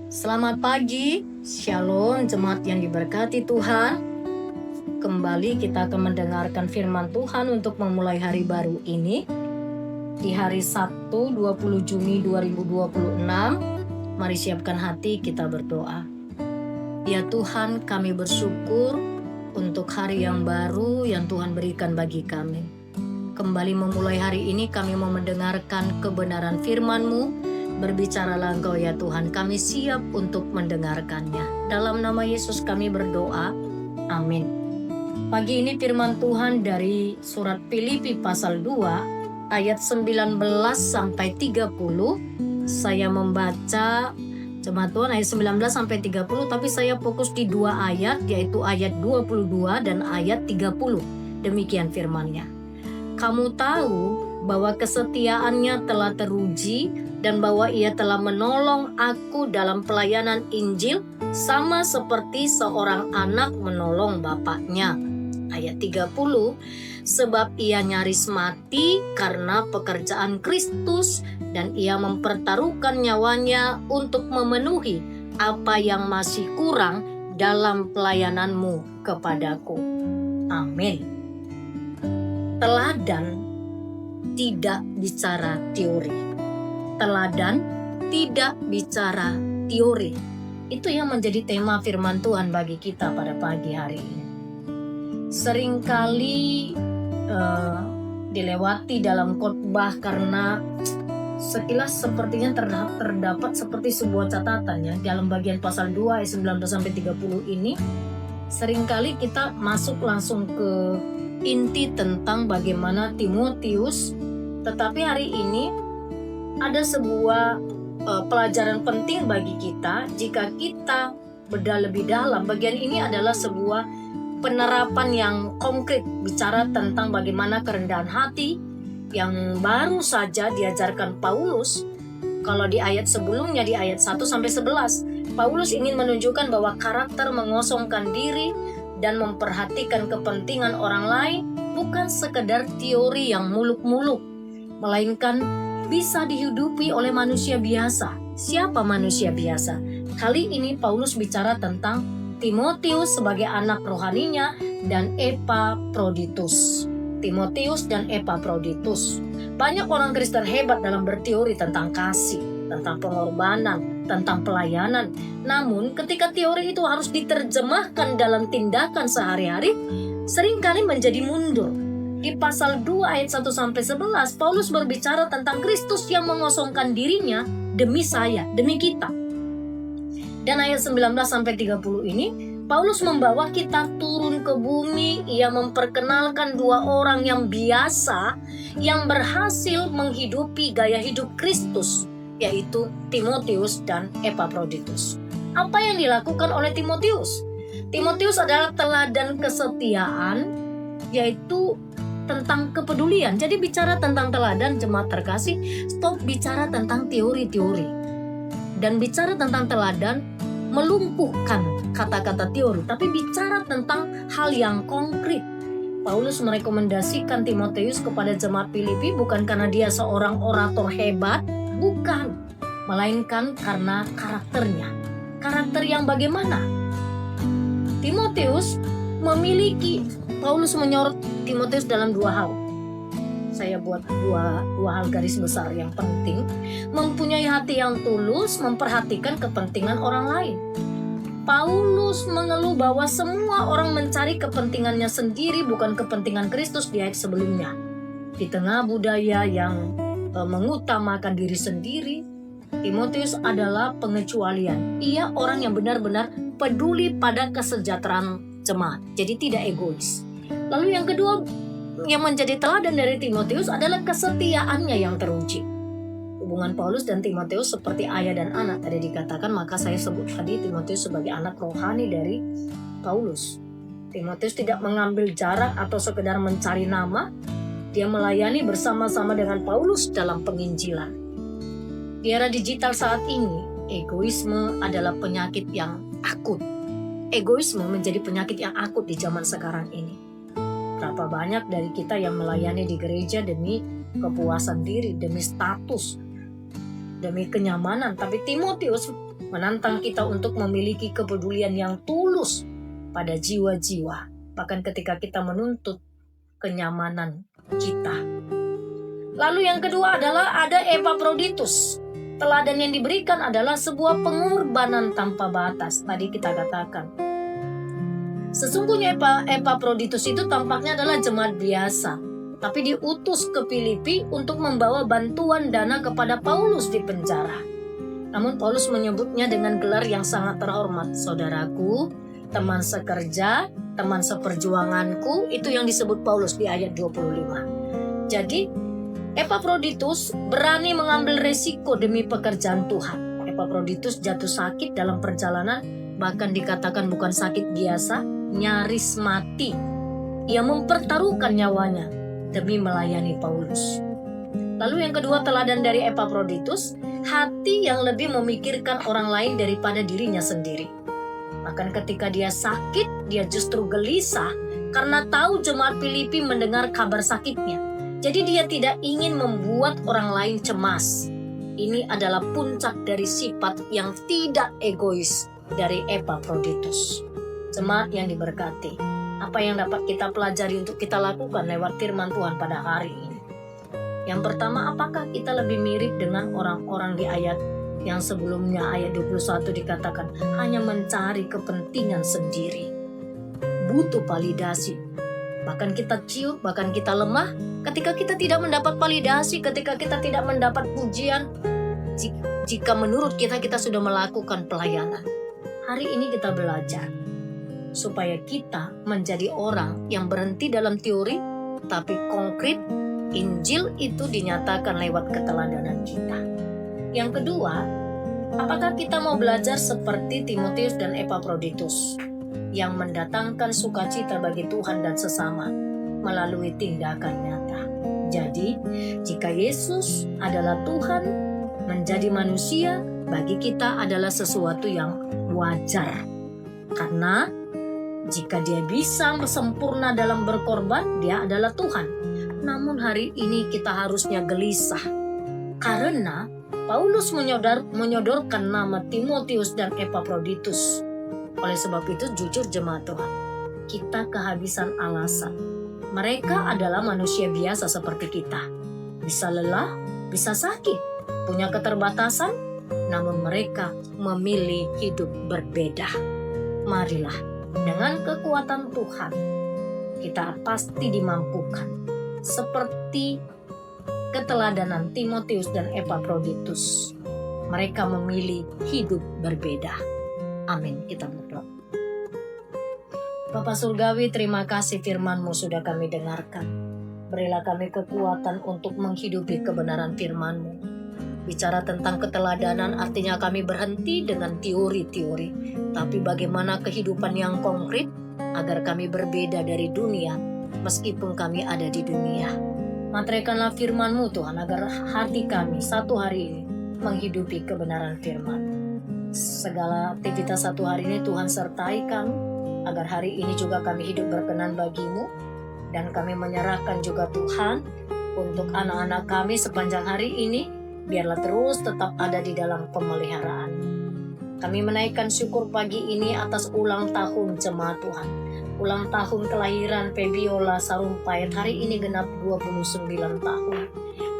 Selamat pagi, Shalom jemaat yang diberkati Tuhan. Kembali kita akan mendengarkan firman Tuhan untuk memulai hari baru ini. Di hari Sabtu 20 Juni 2026, mari siapkan hati kita berdoa. Ya Tuhan, kami bersyukur untuk hari yang baru yang Tuhan berikan bagi kami. Kembali memulai hari ini kami mau mendengarkan kebenaran firman-Mu. Berbicaralah Engkau ya Tuhan, kami siap untuk mendengarkannya. Dalam nama Yesus kami berdoa, amin. Pagi ini firman Tuhan dari surat Filipi pasal 2 ayat 19 sampai 30. Saya membaca jemaat Tuhan ayat 19 sampai 30, tapi saya fokus di dua ayat, yaitu ayat 22 dan ayat 30. Demikian firman-Nya. Kamu tahu bahwa kesetiaannya telah teruji dan bahwa ia telah menolong aku dalam pelayanan Injil sama seperti seorang anak menolong bapaknya. Ayat 30, sebab ia nyaris mati karena pekerjaan Kristus dan ia mempertaruhkan nyawanya untuk memenuhi apa yang masih kurang dalam pelayananmu kepadaku. Amin. Teladan tidak bicara teori. Teladan tidak bicara teori. Itu yang menjadi tema firman Tuhan bagi kita pada pagi hari ini. Seringkali dilewati dalam khotbah karena sekilas sepertinya terdapat seperti sebuah catatan ya. Dalam bagian pasal 2 ayat 19-30 ini seringkali kita masuk langsung ke inti tentang bagaimana Timotius. Tetapi hari ini ada sebuah pelajaran penting bagi kita jika kita bedah lebih dalam. Bagian ini adalah sebuah penerapan yang konkret, bicara tentang bagaimana kerendahan hati yang baru saja diajarkan Paulus. Kalau di ayat sebelumnya, di ayat 1-11, Paulus ingin menunjukkan bahwa karakter mengosongkan diri dan memperhatikan kepentingan orang lain bukan sekedar teori yang muluk-muluk, melainkan bisa dihidupi oleh manusia biasa. Siapa manusia biasa? Kali ini Paulus bicara tentang Timotius sebagai anak rohaninya dan Epaphroditus. Timotius dan Epaphroditus. Banyak orang Kristen hebat dalam berteori tentang kasih, tentang pengorbanan, tentang pelayanan. Namun ketika teori itu harus diterjemahkan dalam tindakan sehari-hari, seringkali menjadi mundur. Di pasal 2 ayat 1-11, Paulus berbicara tentang Kristus yang mengosongkan dirinya demi saya, demi kita. Dan ayat 19-30 ini, Paulus membawa kita turun ke bumi. Ia memperkenalkan dua orang yang biasa, yang berhasil menghidupi gaya hidup Kristus, yaitu Timotius dan Epaphroditus. Apa yang dilakukan oleh Timotius? Timotius adalah teladan kesetiaan, yaitu tentang kepedulian. Jadi bicara tentang teladan, jemaat terkasih, stop bicara tentang teori-teori. Dan bicara tentang teladan melumpuhkan kata-kata teori, tapi bicara tentang hal yang konkret. Paulus merekomendasikan Timotius kepada jemaat Filipi bukan karena dia seorang orator hebat, bukan, melainkan karena karakternya. Karakter yang bagaimana? Timotius memiliki, Paulus menyorot Timotius dalam dua hal. Saya buat dua hal garis besar yang penting. Mempunyai hati yang tulus, memperhatikan kepentingan orang lain. Paulus mengeluh bahwa semua orang mencari kepentingannya sendiri, bukan kepentingan Kristus di ayat sebelumnya. Di tengah budaya yang mengutamakan diri sendiri, Timotius adalah pengecualian. Ia orang yang benar-benar peduli pada kesejahteraan jemaat, jadi tidak egois. Lalu yang kedua yang menjadi teladan dari Timotius adalah kesetiaannya yang teruji. Hubungan Paulus dan Timotius seperti ayah dan anak tadi dikatakan, maka saya sebut tadi Timotius sebagai anak rohani dari Paulus. Timotius tidak mengambil jarak atau sekedar mencari nama. Dia melayani bersama-sama dengan Paulus dalam penginjilan. Di era digital saat ini, egoisme adalah penyakit yang akut. Egoisme menjadi penyakit yang akut di zaman sekarang ini. Berapa banyak dari kita yang melayani di gereja demi kepuasan diri, demi status, demi kenyamanan. Tapi Timotius menantang kita untuk memiliki kepedulian yang tulus pada jiwa-jiwa, bahkan ketika kita menuntut kenyamanan kita. Lalu yang kedua adalah ada Epaphroditus. Teladan yang diberikan adalah sebuah pengorbanan tanpa batas. Tadi kita katakan, sesungguhnya Epaphroditus itu tampaknya adalah jemaat biasa, tapi diutus ke Filipi untuk membawa bantuan dana kepada Paulus di penjara. Namun Paulus menyebutnya dengan gelar yang sangat terhormat, saudaraku, teman sekerja, teman seperjuanganku. Itu yang disebut Paulus di ayat 25. Jadi Epaphroditus berani mengambil resiko demi pekerjaan Tuhan. Epaphroditus jatuh sakit dalam perjalanan, bahkan dikatakan bukan sakit biasa, nyaris mati. Ia mempertaruhkan nyawanya demi melayani Paulus. Lalu yang kedua teladan dari Epaphroditus, hati yang lebih memikirkan orang lain daripada dirinya sendiri. Bahkan ketika dia sakit, dia justru gelisah karena tahu jemaat Filipi mendengar kabar sakitnya. Jadi dia tidak ingin membuat orang lain cemas. Ini adalah puncak dari sifat yang tidak egois dari Epaphroditus. Jemaat yang diberkati, apa yang dapat kita pelajari untuk kita lakukan lewat firman Tuhan pada hari ini? Yang pertama, apakah kita lebih mirip dengan orang-orang di ayat yang sebelumnya, ayat 21 dikatakan hanya mencari kepentingan sendiri, butuh validasi. Bahkan kita ciut, bahkan kita lemah ketika kita tidak mendapat validasi, ketika kita tidak mendapat pujian. Jika menurut kita sudah melakukan pelayanan. Hari ini kita belajar supaya kita menjadi orang yang berhenti dalam teori, tapi konkret. Injil itu dinyatakan lewat keteladanan kita. Yang kedua, apakah kita mau belajar seperti Timotius dan Epaphroditus yang mendatangkan sukacita bagi Tuhan dan sesama melalui tindakan nyata? Jadi, jika Yesus adalah Tuhan, menjadi manusia bagi kita adalah sesuatu yang wajar. Karena jika dia bisa sempurna dalam berkorban, dia adalah Tuhan. Namun hari ini kita harusnya gelisah karena Paulus menyodorkan nama Timotius dan Epaphroditus. Oleh sebab itu jujur jemaat Tuhan, kita kehabisan alasan. Mereka adalah manusia biasa seperti kita. Bisa lelah, bisa sakit, punya keterbatasan, namun mereka memilih hidup berbeda. Marilah, dengan kekuatan Tuhan, kita pasti dimampukan. Seperti keteladanan Timotius dan Epaphroditus, mereka memilih hidup berbeda. Amin. Kita berdoa. Bapa Surgawi, terima kasih firman-Mu sudah kami dengarkan. Berilah kami kekuatan untuk menghidupi kebenaran firman-Mu. Bicara tentang keteladanan artinya kami berhenti dengan teori-teori, tapi bagaimana kehidupan yang konkret agar kami berbeda dari dunia meskipun kami ada di dunia. Materaikanlah firman-Mu Tuhan agar hati kami satu hari ini menghidupi kebenaran firman. Segala aktivitas satu hari ini Tuhan sertai kami, agar hari ini juga kami hidup berkenan bagi-Mu. Dan kami menyerahkan juga Tuhan untuk anak-anak kami sepanjang hari ini, biarlah terus tetap ada di dalam pemeliharaan. Kami menaikkan syukur pagi ini atas ulang tahun jemaat Tuhan. Ulang tahun kelahiran Febiola Sarumpait hari ini genap 29 tahun.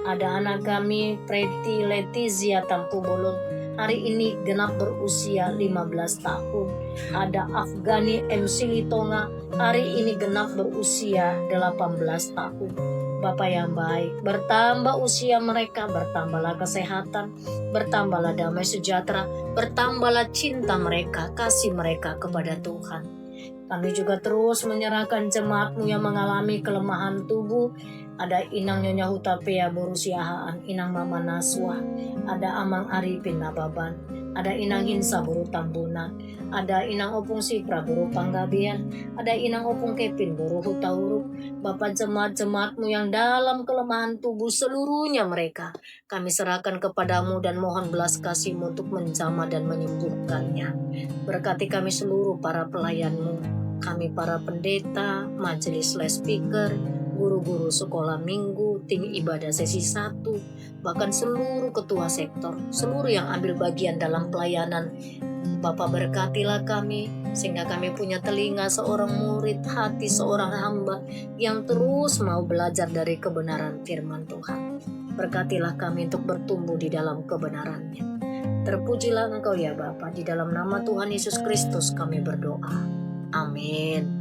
Ada anak kami Preti Letizia Tampu Bolon hari ini genap berusia 15 tahun. Ada Afgani MC Litonga hari ini genap berusia 18 tahun. Bapa yang baik, bertambah usia mereka, bertambahlah kesehatan, bertambahlah damai sejahtera, bertambahlah cinta mereka, kasih mereka kepada Tuhan. Kami juga terus menyerahkan jemaat-Mu yang mengalami kelemahan tubuh. Ada Inang Nyonya Hutapea berusiahaan, Inang Mama Naswa, ada Amang Arifin Nababan, ada Inang Hinsa Buru Tambunan, ada Inang Opung Sipra Buru Panggabian, ada Inang Opung Kepin Buru Hutahuruk. Bapak jemaat-jemaat-Mu yang dalam kelemahan tubuh seluruhnya mereka, kami serahkan kepadamu dan mohon belas kasih-Mu untuk menjamah dan menyembuhkannya. Berkati kami seluruh para pelayan-Mu, kami para pendeta, majelis speaker, guru-guru sekolah minggu, tim ibadah sesi 1, bahkan seluruh ketua sektor, seluruh yang ambil bagian dalam pelayanan. Bapa berkatilah kami, sehingga kami punya telinga seorang murid, hati seorang hamba yang terus mau belajar dari kebenaran firman Tuhan. Berkatilah kami untuk bertumbuh di dalam kebenarannya. Terpujilah Engkau ya Bapa, di dalam nama Tuhan Yesus Kristus kami berdoa. Amin.